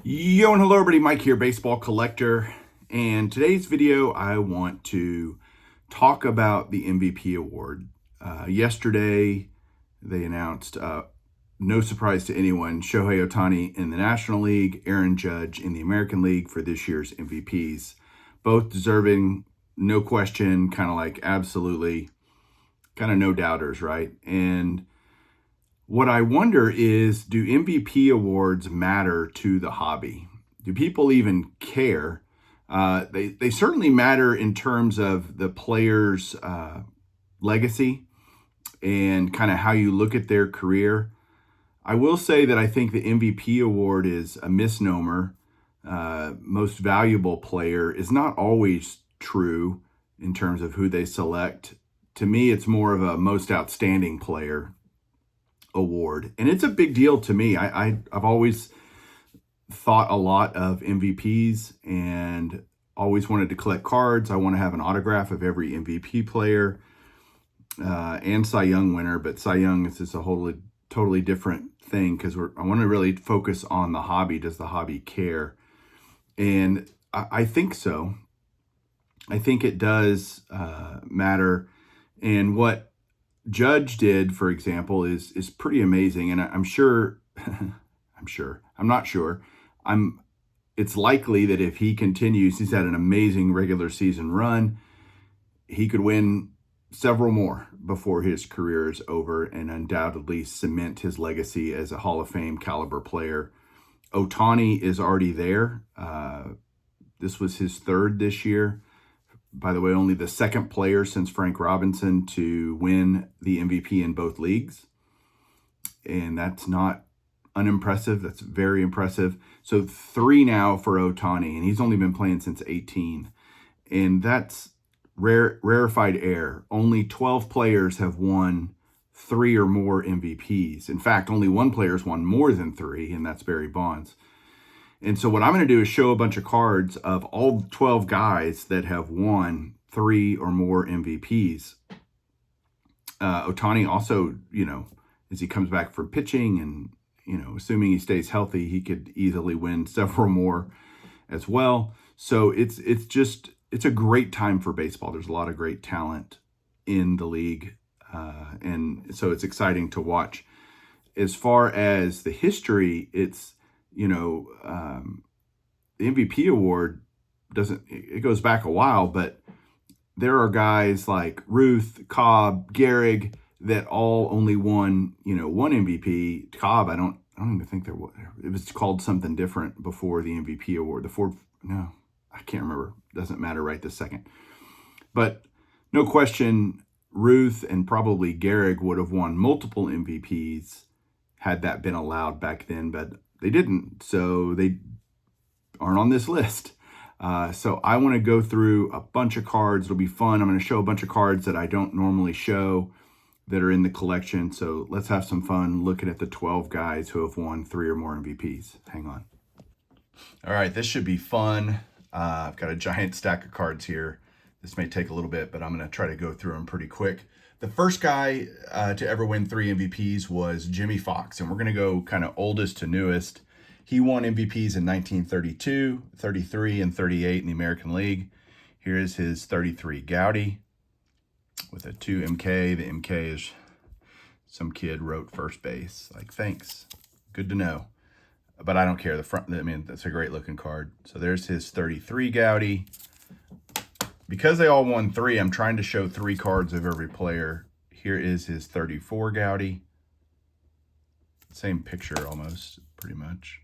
Yo and hello everybody, Mike here, baseball collector. And today's video, I want to talk about the MVP award. Yesterday, they announced, no surprise to anyone, Shohei Ohtani in the National League, Aaron Judge in the American League for this year's MVPs. Both deserving, no question, kind of like absolutely, kind of no doubters, right? And what I wonder is, do MVP awards matter to the hobby? Do people even care? They certainly matter in terms of the player's legacy and kind of how you look at their career. I will say that I think the MVP award is a misnomer. Most valuable player is not always true in terms of who they select. To me, it's more of a most outstanding player award, and it's a big deal to me. I've always thought a lot of MVPs and always wanted to collect cards. I want to have an autograph of every MVP player and Cy Young winner, but Cy Young is just a totally different thing because I want to really focus on the hobby. Does the hobby care? And I think so. I think it does matter. And what Judge did, for example, is pretty amazing, and I'm sure, I'm not sure. It's likely that if he continues, he's had an amazing regular season run. He could win several more before his career is over, and undoubtedly cement his legacy as a Hall of Fame caliber player. Ohtani is already there. This was his third this year. By the way, only the second player since Frank Robinson to win the MVP in both leagues. And that's not unimpressive. That's very impressive. So 3 now for Ohtani, and he's only been playing since 18. And that's rarefied air. Only 12 players have won 3 or more MVPs. In fact, only one player's won more than 3, and that's Barry Bonds. And so what I'm going to do is show a bunch of cards of all 12 guys that have won 3 or more MVPs. Ohtani also, as he comes back from pitching and, assuming he stays healthy, he could easily win several more as well. So it's a great time for baseball. There's a lot of great talent in the league. And so it's exciting to watch. As far as the history, it's, the MVP award it goes back a while, but there are guys like Ruth, Cobb, Gehrig that all only won, one MVP. Cobb, I don't even think it was called something different before the MVP award. I can't remember. Doesn't matter right this second. But no question, Ruth and probably Gehrig would have won multiple MVPs had that been allowed back then, but they didn't, so they aren't on this list. So I want to go through a bunch of cards. It'll be fun. I'm going to show a bunch of cards that I don't normally show that are in the collection. So let's have some fun looking at the 12 guys who have won 3 or more MVPs. Hang on. All right, this should be fun. I've got a giant stack of cards here. This may take a little bit, but I'm going to try to go through them pretty quick. The first guy to ever win 3 MVPs was Jimmie Foxx, and we're going to go kind of oldest to newest. He won MVPs in 1932, 33, and 38 in the American League. Here is his 33 Gowdy with a 2 MK. The MK is some kid wrote first base. Like, thanks. Good to know. But I don't care. That's a great looking card. So there's his 33 Gowdy. Because they all won 3, I'm trying to show 3 cards of every player. Here is his 34 Gowdy. Same picture almost, pretty much.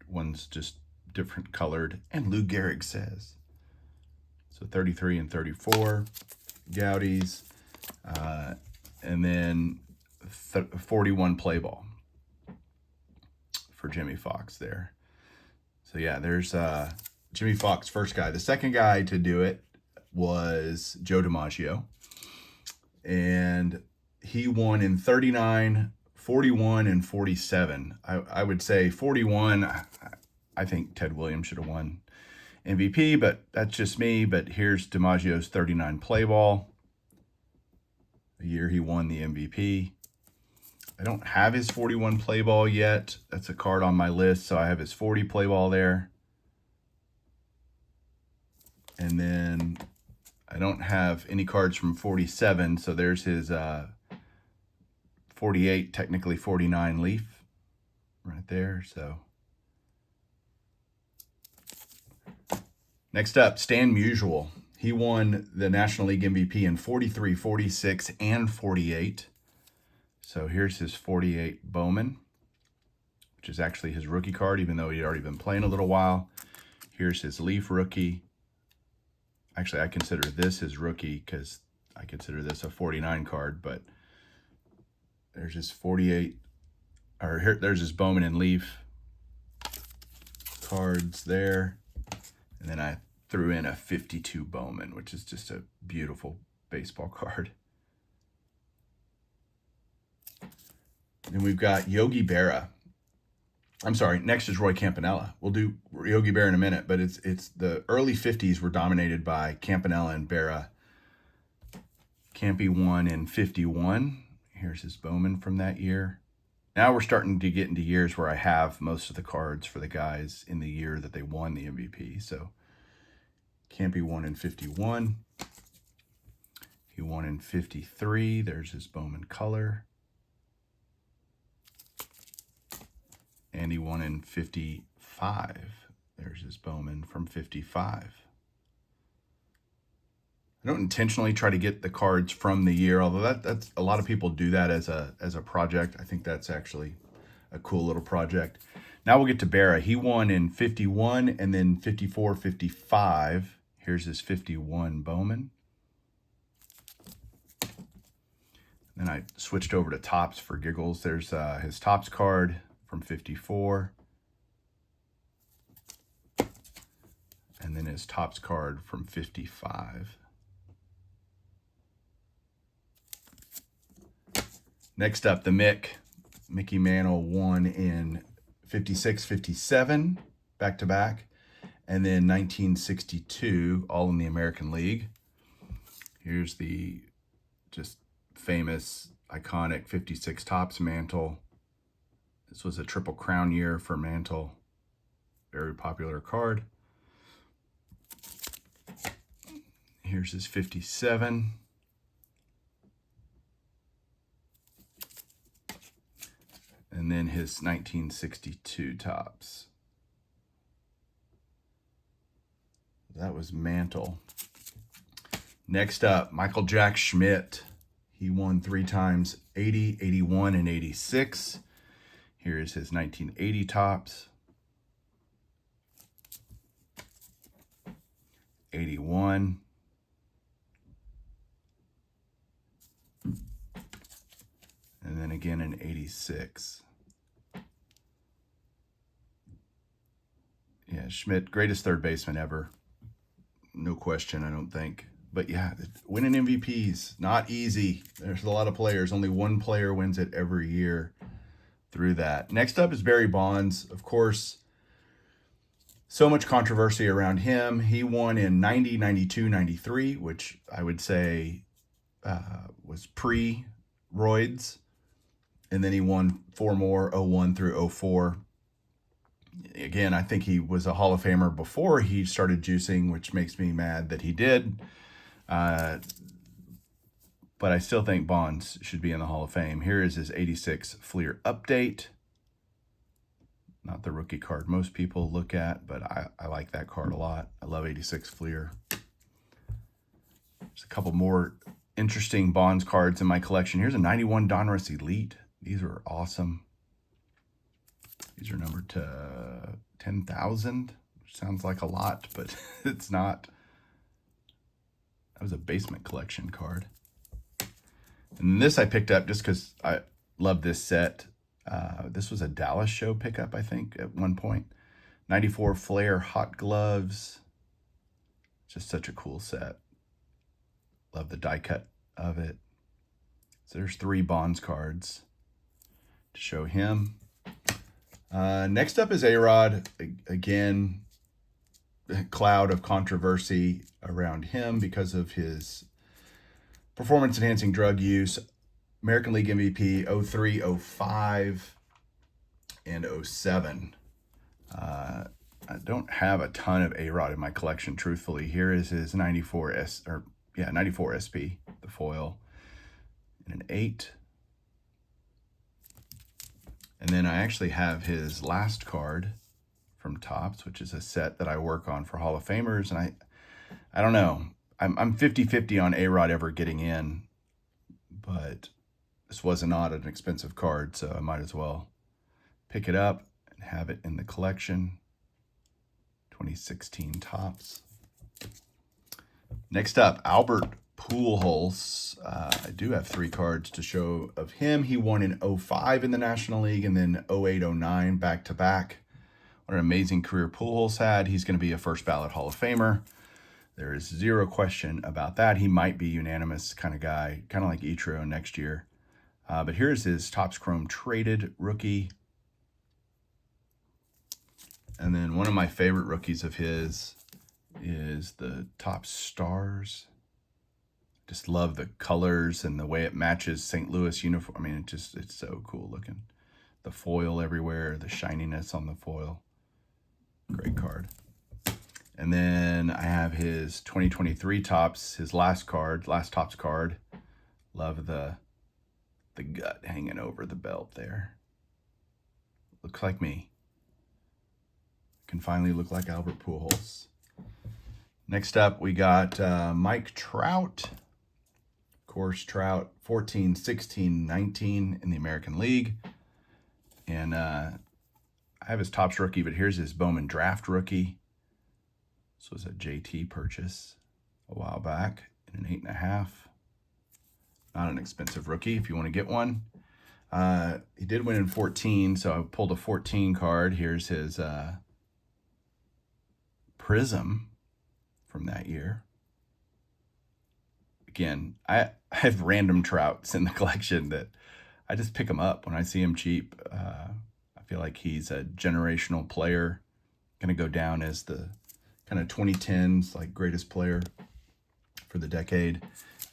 One's just different colored. And Lou Gehrig says. So 33 and 34 Gowdies. And then 41 play ball for Jimmie Foxx there. So yeah, there's Jimmie Foxx, first guy. The second guy to do it was Joe DiMaggio, and he won in 39, 41, and 47. I would say 41, I think Ted Williams should have won MVP, but that's just me. But here's DiMaggio's 39 play ball, the year he won the MVP. I don't have his 41 play ball yet. That's a card on my list, so I have his 40 play ball there. And then I don't have any cards from 47, so there's his 48, technically 49 leaf right there. So next up, Stan Musial. He won the National League MVP in 43, 46, and 48. So here's his 48 Bowman, which is actually his rookie card, even though he'd already been playing a little while. Here's his Leaf rookie. Actually, I consider this his rookie because I consider this a 49 card, but there's his 48, or here, there's his Bowman and Leaf cards there. And then I threw in a 52 Bowman, which is just a beautiful baseball card. Then we've got Yogi Berra. I'm sorry, next is Roy Campanella. We'll do Yogi Berra in a minute, but it's the early 50s were dominated by Campanella and Berra. Campy won in 51. Here's his Bowman from that year. Now we're starting to get into years where I have most of the cards for the guys in the year that they won the MVP. So Campy won in 51. He won in 53. There's his Bowman color. And he won in 55. There's his Bowman from 55. I don't intentionally try to get the cards from the year, although that's a lot of people do that as a project. I think that's actually a cool little project. Now we'll get to Berra. He won in 51 and then 54, 55. Here's his 51 Bowman. Then I switched over to Topps for giggles. There's his Topps card from 54. And then his Topps card from 55. Next up, the Mickey Mantle won in 56, 57, back-to-back. And then 1962, all in the American League. Here's the just famous, iconic 56 Topps Mantle. This was a Triple Crown year for Mantle. Very popular card. Here's his 57. And then his 1962 Topps. That was Mantle. Next up, Michael Jack Schmidt. He won 3 times, 80, 81, and 86. Here is his 1980 Topps. 81. And then again in 86. Yeah, Schmidt, greatest third baseman ever. No question, I don't think. But yeah, winning MVPs, not easy. There's a lot of players. Only one player wins it every year through that. Next up is Barry Bonds. Of course, so much controversy around him. He won in 90, 92, 93, which I would say was pre-roids. And then he won 4 more, 01 through 04. Again, I think he was a Hall of Famer before he started juicing, which makes me mad that he did. But I still think Bonds should be in the Hall of Fame. Here is his 86 Fleer update. Not the rookie card most people look at, but I like that card a lot. I love 86 Fleer. There's a couple more interesting Bonds cards in my collection. Here's a 91 Donruss Elite. These are awesome. These are numbered to 10,000, which sounds like a lot, but it's not. That was a basement collection card. And this I picked up just because I love this set. This was a Dallas show pickup, I think, at one point. 94 Flair Hot Gloves. Just such a cool set. Love the die cut of it. So there's 3 Bonds cards to show him. Next up is A-Rod. Again, a cloud of controversy around him because of his performance-enhancing drug use. American League MVP 03, 05, and 07. I don't have a ton of A-Rod in my collection, truthfully. Here is his 94 SP, the foil, and an 8. And then I actually have his last card from Topps, which is a set that I work on for Hall of Famers. And I don't know. I'm 50-50 on A-Rod ever getting in, but this was not an expensive card, so I might as well pick it up and have it in the collection. 2016 Topps. Next up, Albert Pujols. I do have 3 cards to show of him. He won in 05 in the National League and then 08, 09 back-to-back. What an amazing career Pujols had. He's going to be a first ballot Hall of Famer. There is zero question about that. He might be unanimous kind of guy, kind of like Ichiro next year. But here's his Topps Chrome traded rookie. And then one of my favorite rookies of his is the Topps Stars. Just love the colors and the way it matches St. Louis uniform. I mean, it's so cool looking. The foil everywhere, the shininess on the foil. Great card. And then I have his 2023 Topps, his last Topps card. Love the gut hanging over the belt there. Looks like me. Can finally look like Albert Pujols. Next up, we got Mike Trout. Of course, Trout 14, 16, 19 in the American League. And I have his Topps rookie, but here's his Bowman draft rookie. This was a JT purchase a while back in an 8.5. Not an expensive rookie if you want to get one. He did win in 14, so I pulled a 14 card. Here's his Prism from that year. Again, I have random Trouts in the collection that I just pick them up when I see them cheap. I feel like he's a generational player, going to go down as the kind of 2010s like greatest player for the decade.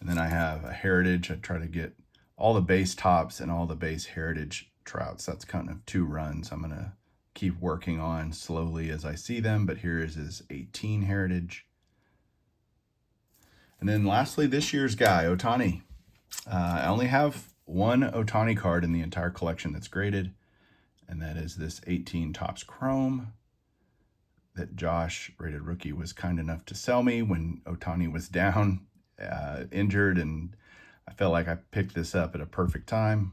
And then I have a Heritage. I try to get all the base Topps and all the base Heritage Trouts. That's kind of 2 runs I'm going to keep working on slowly as I see them. But here is his 18 Heritage. And then lastly, this year's guy, Ohtani. I only have 1 Ohtani card in the entire collection that's graded, and that is this 18 Topps Chrome that Josh, rated rookie, was kind enough to sell me when Ohtani was down, injured, and I felt like I picked this up at a perfect time.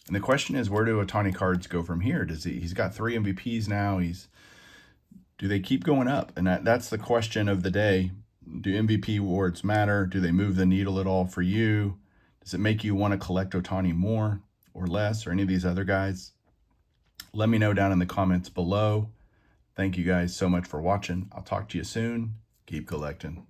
And the question is, where do Ohtani cards go from here? He's got 3 MVPs now. Do they keep going up? And that's the question of the day. Do MVP awards matter? Do they move the needle at all for you? Does it make you want to collect Ohtani more or less, or any of these other guys? Let me know down in the comments below. Thank you guys so much for watching. I'll talk to you soon. Keep collecting.